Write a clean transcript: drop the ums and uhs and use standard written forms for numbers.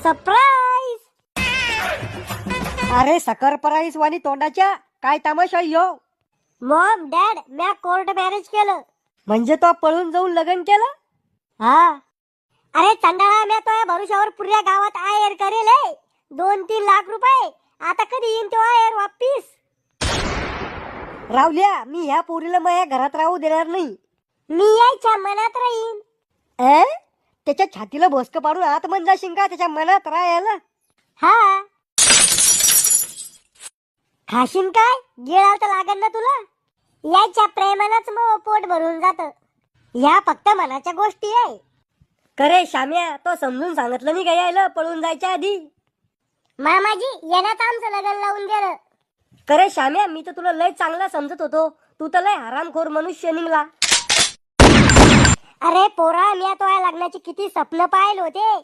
Surprise. अरे सकरपराईस वाणी तोंडाच्या काय तमाशा यो. मॉम डॅड म्या कोर्ट मॅरेज केलं. म्हणजे तो पळून जाऊन लग्न केलं. हा. अरे चंडाळा म्या तो भरुशावर पुऱ्या गावात आयर करेल 2-3 लाख रुपये. आता कधी येईन तो आयर वापिस. रावल्या मी ह्या पोरीला माझ्या घरात राहू देणार नाही. मी यायच्या मनात राहीन. त्याच्या छातीला भोसक पाडून आत मन जाशील का त्याच्या मनात राहायला. हा. खाशीन काय गिळाव तर लागन ना तुला. याच्या प्रेमानच मग पोट भरून जात. या फक्त मनाच्या गोष्टी आहे. करे श्याम्या तो समजून सांगितलं नाही का यायला पळून जायच्या आधी. मामाजी येण्यात आमचं लग्न लावून गेलं. करे श्याम्या मी तर तुला लय चांगला समजत होतो. तू तर लय हरामखोर मनुष्य निघला. अरे पोरा मी तो या लग्नाची किती स्वप्न पाहिले होते.